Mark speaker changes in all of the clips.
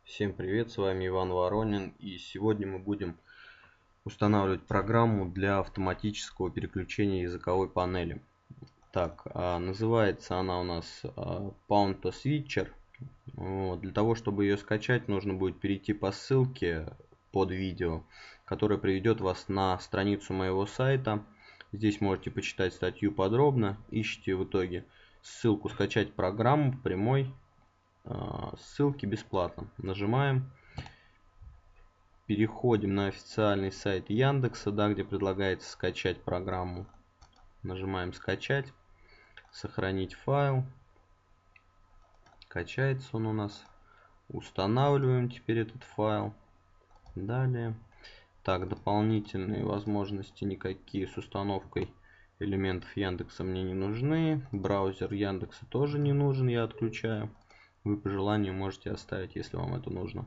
Speaker 1: Всем привет, с вами Иван Воронин, и сегодня мы будем устанавливать программу для автоматического переключения языковой панели. Так, называется она у нас Punto Switcher. Для того, чтобы ее скачать, нужно будет перейти по ссылке под видео, которая приведет вас на страницу моего сайта. Здесь можете почитать статью подробно, ищите в итоге ссылку «Скачать программу» по прямой ссылки бесплатно. Нажимаем. Переходим на официальный сайт Яндекса, где предлагается скачать программу. Нажимаем «Скачать», «Сохранить файл». Качается он у нас. Устанавливаем теперь этот файл. Далее. Так, дополнительные возможности никакие с установкой элементов Яндекса мне не нужны. Браузер Яндекса тоже не нужен, я отключаю. Вы по желанию можете оставить, если вам это нужно.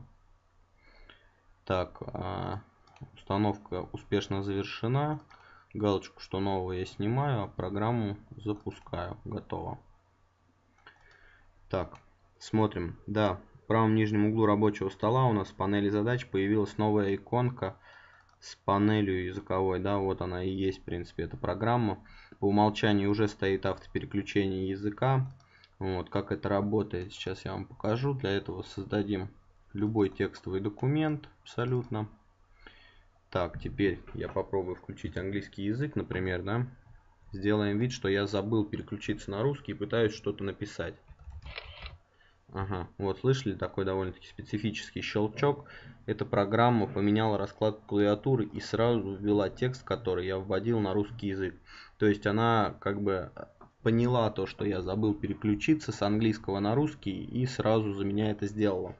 Speaker 1: Так, установка успешно завершена. Галочку, что нового, я снимаю, а программу запускаю. Готово. Так, смотрим. Да, в правом нижнем углу рабочего стола у нас в панели задач появилась новая иконка с панелью языковой. Да, вот она и есть, в принципе, эта программа. По умолчанию уже стоит автопереключение языка. Вот, как это работает, сейчас я вам покажу. Для этого создадим любой текстовый документ абсолютно. Так, теперь я попробую включить английский язык, например, да. Сделаем вид, что я забыл переключиться на русский и пытаюсь что-то написать. Ага, вот слышали такой довольно-таки специфический щелчок. Эта программа поменяла раскладку клавиатуры и сразу ввела текст, который я вводил на русский язык. То есть она как бы поняла то, что я забыл переключиться с английского на русский, и сразу за меня это сделала.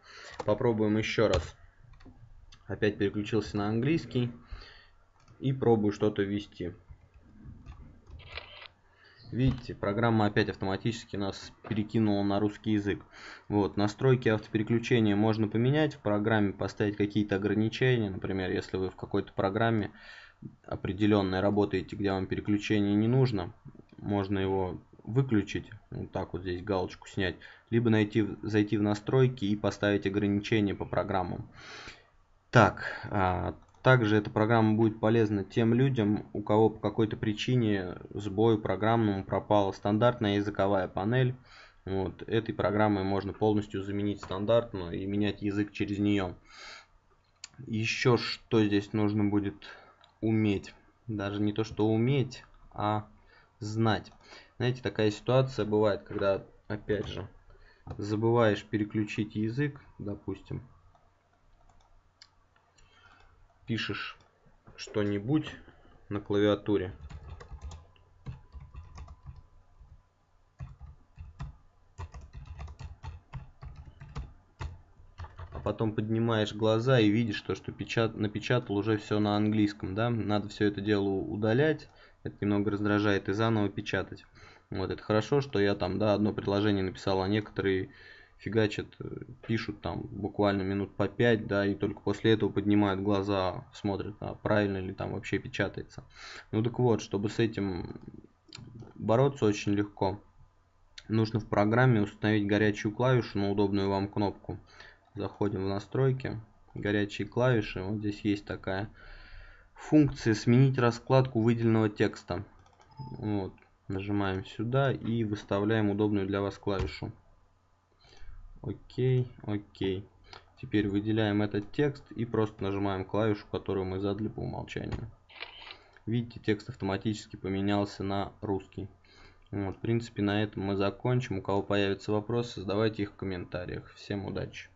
Speaker 1: Попробуем еще раз. Опять переключился на английский и пробую что-то ввести. Видите, программа опять автоматически нас перекинула на русский язык. Вот, настройки автопереключения можно поменять, в программе поставить какие-то ограничения. Например, если вы в какой-то программе определенной работаете, где вам переключение не нужно, можно его выключить, вот так вот здесь галочку снять, либо зайти в настройки и поставить ограничения по программам. Так, также эта программа будет полезна тем людям, у кого по какой-то причине сбою программному пропала стандартная языковая панель. Вот, этой программой можно полностью заменить стандартную и менять язык через нее. Еще что здесь нужно будет уметь, даже не то что уметь, а знать. Знаете, такая ситуация бывает, когда, опять же, забываешь переключить язык, допустим, пишешь что-нибудь на клавиатуре, а потом поднимаешь глаза и видишь то, что напечатал уже все на английском, да, надо все это дело удалять, это немного раздражает, и заново печатать. Вот, это хорошо, что я там, да, одно предложение написал, а некоторые фигачат, пишут там буквально минут по 5, да, и только после этого поднимают глаза, смотрят, правильно ли там вообще печатается. Ну так вот, чтобы с этим бороться очень легко. Нужно в программе установить горячую клавишу на удобную вам кнопку. Заходим в настройки, горячие клавиши. Вот здесь есть такая функция «Сменить раскладку выделенного текста». Вот. Нажимаем сюда и выставляем удобную для вас клавишу. Окей, окей. Теперь выделяем этот текст и просто нажимаем клавишу, которую мы задали по умолчанию. Видите, текст автоматически поменялся на русский. Вот, в принципе, на этом мы закончим. У кого появятся вопросы, задавайте их в комментариях. Всем удачи!